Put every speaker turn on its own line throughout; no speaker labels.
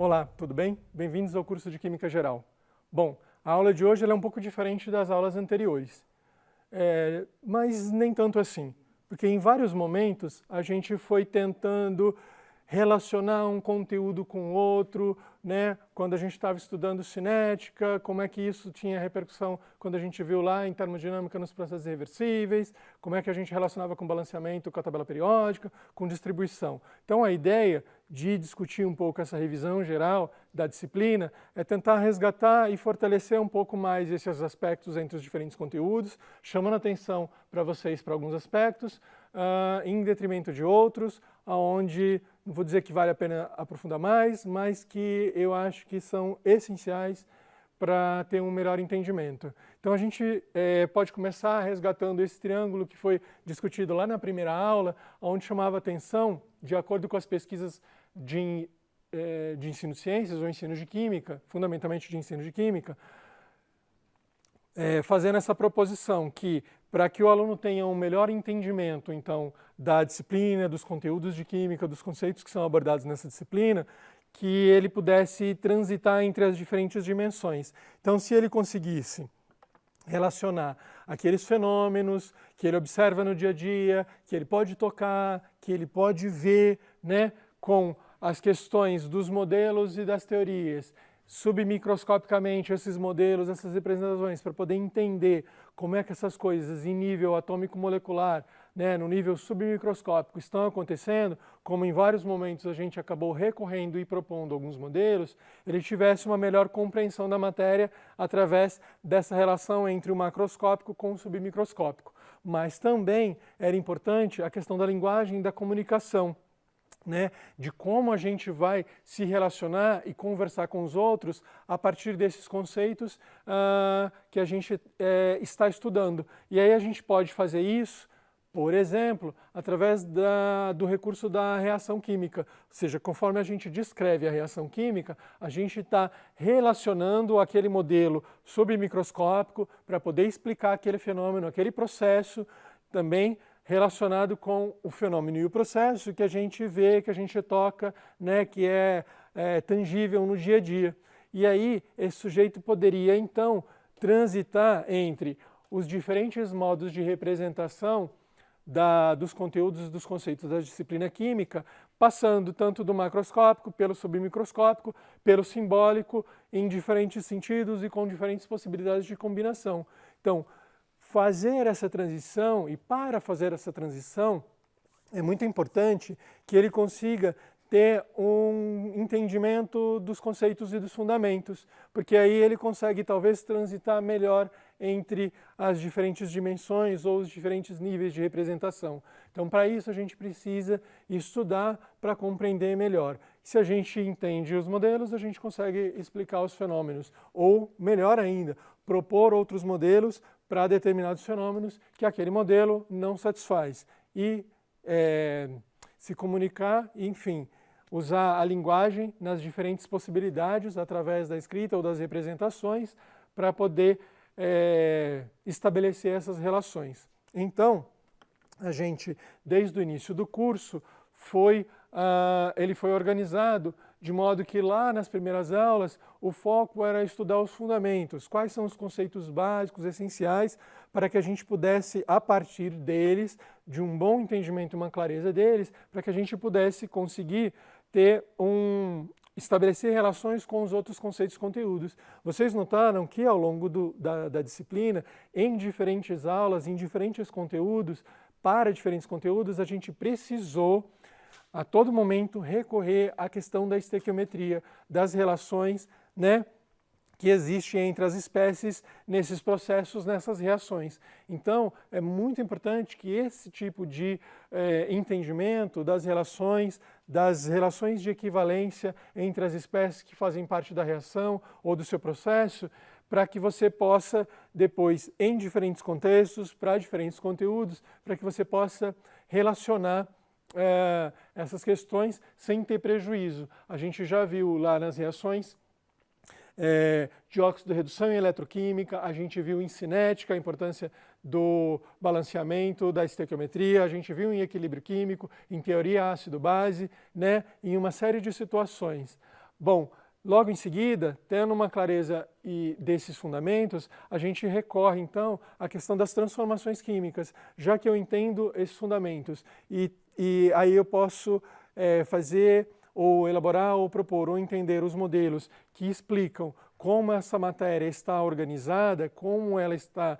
Olá, tudo bem? Bem-vindos ao curso de Química Geral. Bom, a aula de hoje é um pouco diferente das aulas anteriores, mas nem tanto assim, porque em vários momentos a gente foi tentando relacionar um conteúdo com outro, né? Quando a gente estava estudando cinética, como é que isso tinha repercussão quando a gente viu lá em termodinâmica nos processos reversíveis, como é que a gente relacionava com balanceamento, com a tabela periódica, com distribuição. Então a ideia de discutir um pouco essa revisão geral da disciplina é tentar resgatar e fortalecer um pouco mais esses aspectos entre os diferentes conteúdos, chamando atenção para vocês para alguns aspectos, em detrimento de outros, onde não vou dizer que vale a pena aprofundar mais, mas que eu acho que são essenciais para ter um melhor entendimento. Então a gente pode começar resgatando esse triângulo que foi discutido lá na primeira aula, onde chamava atenção, de acordo com as pesquisas de ensino de ciências ou ensino de química, fundamentalmente de ensino de química, fazendo essa proposição que, para que o aluno tenha um melhor entendimento, então, da disciplina, dos conteúdos de química, dos conceitos que são abordados nessa disciplina, que ele pudesse transitar entre as diferentes dimensões. Então, se ele conseguisse relacionar aqueles fenômenos que ele observa no dia a dia, que ele pode tocar, que ele pode ver, né, com as questões dos modelos e das teorias, submicroscopicamente esses modelos, essas representações, para poder entender como é que essas coisas em nível atômico-molecular, né, no nível submicroscópico estão acontecendo, como em vários momentos a gente acabou recorrendo e propondo alguns modelos, ele tivesse uma melhor compreensão da matéria através dessa relação entre o macroscópico com o submicroscópico. Mas também era importante a questão da linguagem e da comunicação, né, de como a gente vai se relacionar e conversar com os outros a partir desses conceitos que a gente está estudando. E aí a gente pode fazer isso, por exemplo, através do recurso da reação química. Ou seja, conforme a gente descreve a reação química, a gente está relacionando aquele modelo submicroscópico para poder explicar aquele fenômeno, aquele processo, também relacionado com o fenômeno e o processo que a gente vê, que a gente toca, né, que é tangível no dia a dia. E aí esse sujeito poderia então transitar entre os diferentes modos de representação dos conteúdos e dos conceitos da disciplina química, passando tanto do macroscópico, pelo submicroscópico, pelo simbólico, em diferentes sentidos e com diferentes possibilidades de combinação. Então, fazer essa transição, e para fazer essa transição, é muito importante que ele consiga ter um entendimento dos conceitos e dos fundamentos, porque aí ele consegue talvez transitar melhor entre as diferentes dimensões ou os diferentes níveis de representação. Então, para isso, a gente precisa estudar para compreender melhor. Se a gente entende os modelos, a gente consegue explicar os fenômenos, ou, melhor ainda, propor outros modelos para determinados fenômenos que aquele modelo não satisfaz. E se comunicar, enfim, usar a linguagem nas diferentes possibilidades, através da escrita ou das representações, para poder estabelecer essas relações. Então, a gente, desde o início do curso, ele foi organizado de modo que lá nas primeiras aulas o foco era estudar os fundamentos, quais são os conceitos básicos, essenciais, para que a gente pudesse, a partir deles, de um bom entendimento e uma clareza deles, para que a gente pudesse conseguir estabelecer relações com os outros conceitos e conteúdos. Vocês notaram que ao longo da disciplina, em diferentes aulas, em diferentes conteúdos, para diferentes conteúdos, a gente precisou a todo momento recorrer à questão da estequiometria, das relações, né, que existem entre as espécies nesses processos, nessas reações. Então, é muito importante que esse tipo de entendimento das relações de equivalência entre as espécies que fazem parte da reação ou do seu processo, para que você possa depois, em diferentes contextos, para diferentes conteúdos, para que você possa relacionar essas questões sem ter prejuízo. A gente já viu lá nas reações de óxido-redução em eletroquímica, a gente viu em cinética a importância do balanceamento, da estequiometria, a gente viu em equilíbrio químico, em teoria ácido-base, né, em uma série de situações. Bom, logo em seguida, tendo uma clareza desses fundamentos, a gente recorre então à questão das transformações químicas, já que eu entendo esses fundamentos e aí eu posso fazer ou elaborar ou propor ou entender os modelos que explicam como essa matéria está organizada, como ela está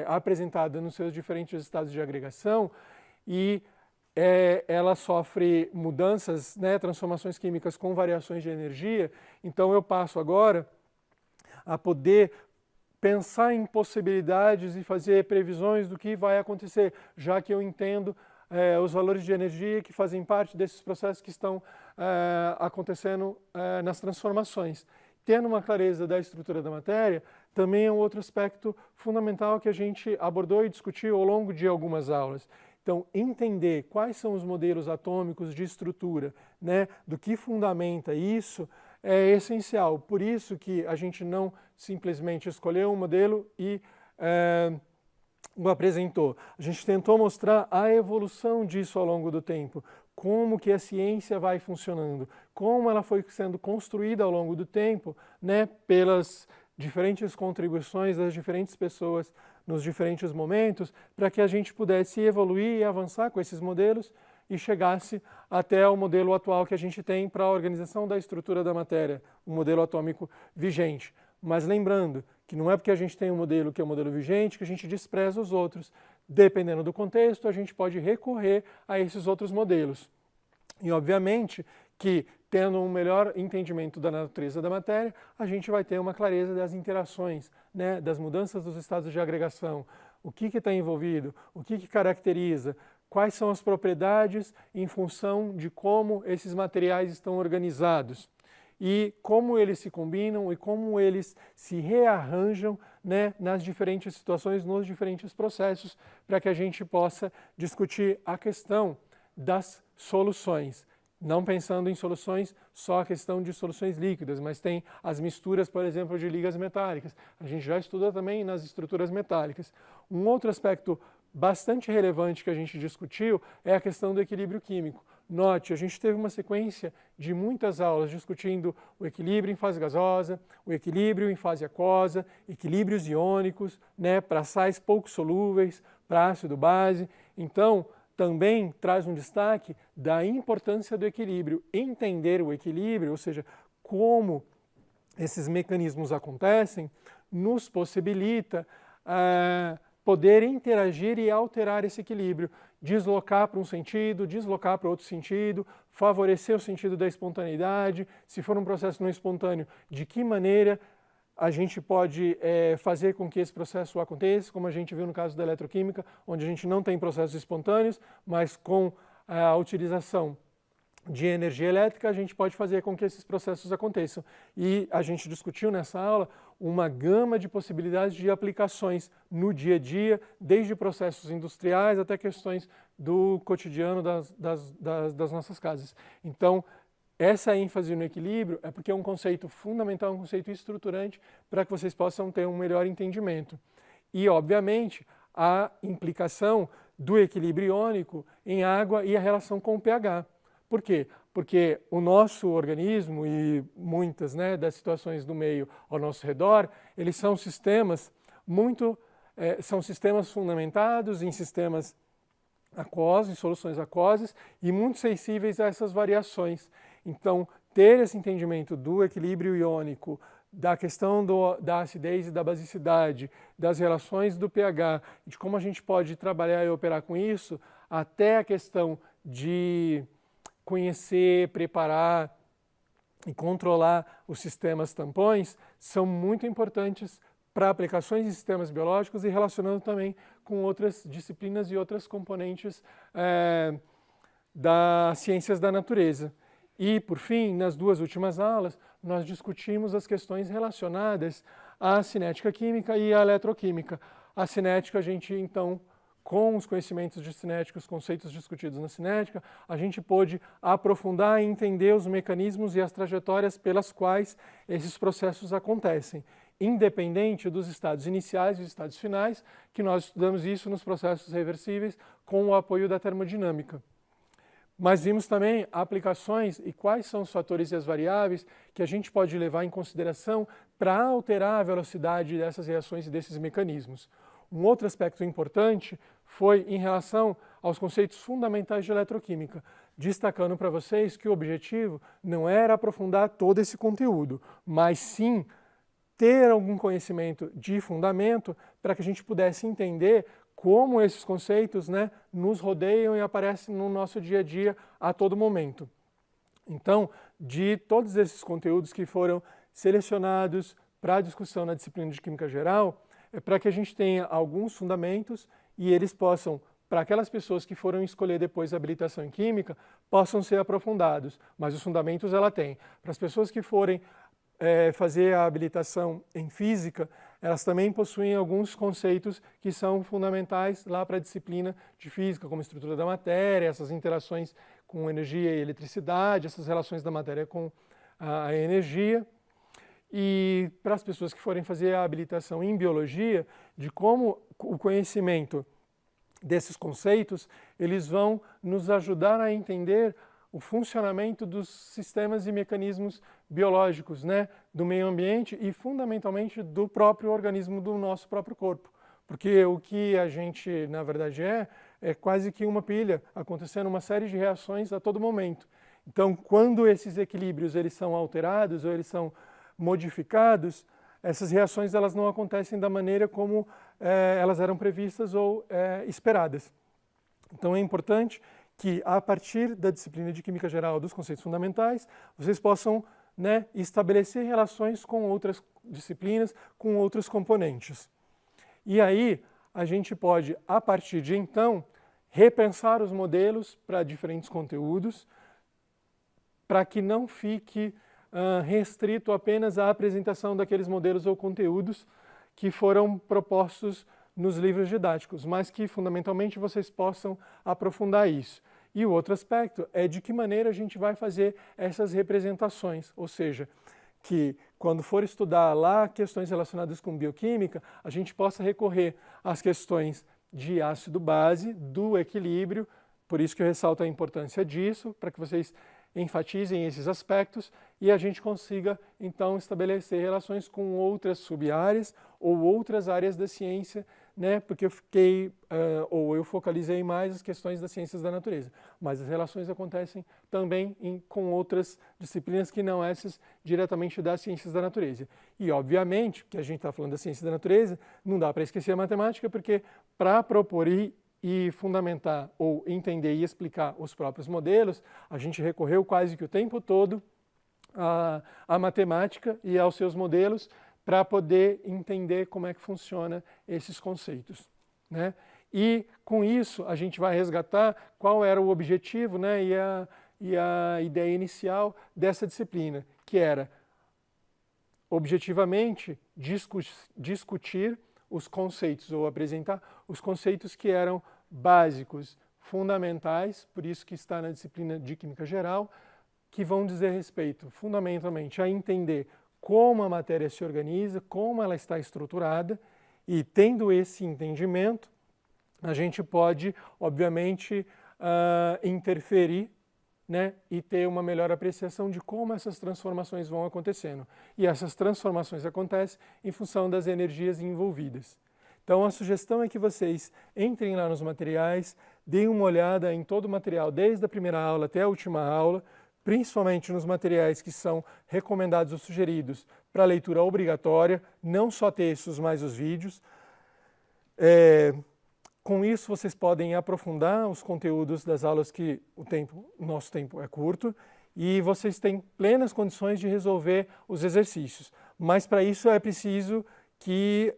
apresentada nos seus diferentes estados de agregação e ela sofre mudanças, transformações químicas com variações de energia. Então eu passo agora a poder pensar em possibilidades e fazer previsões do que vai acontecer, já que eu entendo os valores de energia que fazem parte desses processos que estão acontecendo nas transformações. Tendo uma clareza da estrutura da matéria, também é um outro aspecto fundamental que a gente abordou e discutiu ao longo de algumas aulas. Então, entender quais são os modelos atômicos de estrutura, do que fundamenta isso, é essencial. Por isso que a gente não simplesmente escolheu um modelo e o apresentou. A gente tentou mostrar a evolução disso ao longo do tempo, como que a ciência vai funcionando, como ela foi sendo construída ao longo do tempo, pelas diferentes contribuições das diferentes pessoas nos diferentes momentos, para que a gente pudesse evoluir e avançar com esses modelos e chegasse até o modelo atual que a gente tem para a organização da estrutura da matéria, o modelo atômico vigente. Mas lembrando que não é porque a gente tem um modelo que é um modelo vigente que a gente despreza os outros. Dependendo do contexto, a gente pode recorrer a esses outros modelos. E, obviamente, que tendo um melhor entendimento da natureza da matéria, a gente vai ter uma clareza das interações, das mudanças dos estados de agregação, o que está envolvido, o que caracteriza, quais são as propriedades em função de como esses materiais estão organizados e como eles se combinam e como eles se rearranjam nas diferentes situações, nos diferentes processos, para que a gente possa discutir a questão das soluções. Não pensando em soluções, só a questão de soluções líquidas, mas tem as misturas, por exemplo, de ligas metálicas. A gente já estudou também nas estruturas metálicas. Um outro aspecto bastante relevante que a gente discutiu é a questão do equilíbrio químico. Note, a gente teve uma sequência de muitas aulas discutindo o equilíbrio em fase gasosa, o equilíbrio em fase aquosa, equilíbrios iônicos, para sais pouco solúveis, para ácido base. Então, também traz um destaque da importância do equilíbrio. Entender o equilíbrio, ou seja, como esses mecanismos acontecem, nos possibilita poder interagir e alterar esse equilíbrio, deslocar para um sentido, deslocar para outro sentido, favorecer o sentido da espontaneidade, se for um processo não espontâneo, de que maneira a gente pode fazer com que esse processo aconteça, como a gente viu no caso da eletroquímica, onde a gente não tem processos espontâneos, mas com a utilização de energia elétrica, a gente pode fazer com que esses processos aconteçam. E a gente discutiu nessa aula uma gama de possibilidades de aplicações no dia a dia, desde processos industriais até questões do cotidiano das nossas casas. Então, essa ênfase no equilíbrio é porque é um conceito fundamental, um conceito estruturante para que vocês possam ter um melhor entendimento. E, obviamente, a implicação do equilíbrio iônico em água e a relação com o pH. Por quê? Porque o nosso organismo e muitas das situações do meio ao nosso redor, eles são sistemas sistemas fundamentados em sistemas aquosos, em soluções aquosas e muito sensíveis a essas variações. Então, ter esse entendimento do equilíbrio iônico, da questão da acidez e da basicidade, das relações do pH, de como a gente pode trabalhar e operar com isso, até a questão de conhecer, preparar e controlar os sistemas tampões, são muito importantes para aplicações em sistemas biológicos e relacionando também com outras disciplinas e outras componentes das ciências da natureza. E, por fim, nas duas últimas aulas, nós discutimos as questões relacionadas à cinética química e à eletroquímica. A cinética, a gente, então, com os conhecimentos de cinética, os conceitos discutidos na cinética, a gente pôde aprofundar e entender os mecanismos e as trajetórias pelas quais esses processos acontecem, independente dos estados iniciais e estados finais, que nós estudamos isso nos processos reversíveis com o apoio da termodinâmica. Mas vimos também aplicações e quais são os fatores e as variáveis que a gente pode levar em consideração para alterar a velocidade dessas reações e desses mecanismos. Um outro aspecto importante foi em relação aos conceitos fundamentais de eletroquímica, destacando para vocês que o objetivo não era aprofundar todo esse conteúdo, mas sim ter algum conhecimento de fundamento para que a gente pudesse entender como esses conceitos, né, nos rodeiam e aparecem no nosso dia a dia a todo momento. Então, de todos esses conteúdos que foram selecionados para a discussão na disciplina de Química Geral, é para que a gente tenha alguns fundamentos e eles possam, para aquelas pessoas que foram escolher depois a habilitação em Química, possam ser aprofundados, mas os fundamentos ela tem. Para as pessoas que forem fazer a habilitação em Física, elas também possuem alguns conceitos que são fundamentais lá para a disciplina de Física, como a estrutura da matéria, essas interações com energia e eletricidade, essas relações da matéria com a energia. E para as pessoas que forem fazer a habilitação em Biologia, de como o conhecimento desses conceitos, eles vão nos ajudar a entender o funcionamento dos sistemas e mecanismos biológicos, né, do meio ambiente e fundamentalmente do próprio organismo do nosso próprio corpo. Porque o que a gente, na verdade, é quase que uma pilha, acontecendo uma série de reações a todo momento. Então, quando esses equilíbrios eles são alterados ou eles são modificados, essas reações elas não acontecem da maneira como elas eram previstas ou esperadas. Então, é importante que, a partir da disciplina de Química Geral dos conceitos fundamentais, vocês possam, né, estabelecer relações com outras disciplinas, com outros componentes. E aí, a gente pode, a partir de então, repensar os modelos para diferentes conteúdos, para que não fique restrito apenas à apresentação daqueles modelos ou conteúdos que foram propostos nos livros didáticos, mas que, fundamentalmente, vocês possam aprofundar isso. E o outro aspecto é de que maneira a gente vai fazer essas representações, ou seja, que quando for estudar lá questões relacionadas com bioquímica, a gente possa recorrer às questões de ácido-base, do equilíbrio, por isso que eu ressalto a importância disso, para que vocês enfatizem esses aspectos e a gente consiga, então, estabelecer relações com outras sub-áreas ou outras áreas da ciência, né? Porque eu focalizei mais as questões das ciências da natureza, mas as relações acontecem também com outras disciplinas que não essas diretamente das ciências da natureza. E, obviamente, que a gente está falando da ciência da natureza, não dá para esquecer a matemática, porque para propor e fundamentar ou entender e explicar os próprios modelos, a gente recorreu quase que o tempo todo à matemática e aos seus modelos para poder entender como é que funciona esses conceitos, né? E com isso a gente vai resgatar qual era o objetivo, né, e a ideia inicial dessa disciplina, que era objetivamente discutir os conceitos ou apresentar os conceitos que eram básicos, fundamentais, por isso que está na disciplina de Química Geral, que vão dizer respeito fundamentalmente a entender como a matéria se organiza, como ela está estruturada, e tendo esse entendimento, a gente pode, obviamente, interferir, né, e ter uma melhor apreciação de como essas transformações vão acontecendo. E essas transformações acontecem em função das energias envolvidas. Então, a sugestão é que vocês entrem lá nos materiais, deem uma olhada em todo o material, desde a primeira aula até a última aula, principalmente nos materiais que são recomendados ou sugeridos para leitura obrigatória, não só textos, mas os vídeos. Com isso, vocês podem aprofundar os conteúdos das aulas que o nosso tempo é curto e vocês têm plenas condições de resolver os exercícios. Mas para isso é preciso que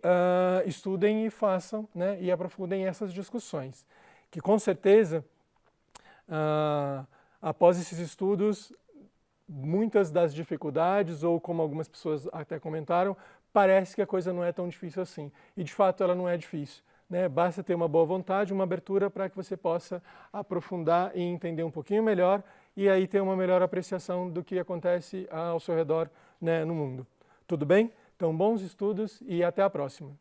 estudem e façam, né, e aprofundem essas discussões. Que com certeza, após esses estudos, muitas das dificuldades, ou como algumas pessoas até comentaram, parece que a coisa não é tão difícil assim. E de fato ela não é difícil, né? Basta ter uma boa vontade, uma abertura para que você possa aprofundar e entender um pouquinho melhor e aí ter uma melhor apreciação do que acontece ao seu redor, né, no mundo. Tudo bem? Então, bons estudos e até a próxima.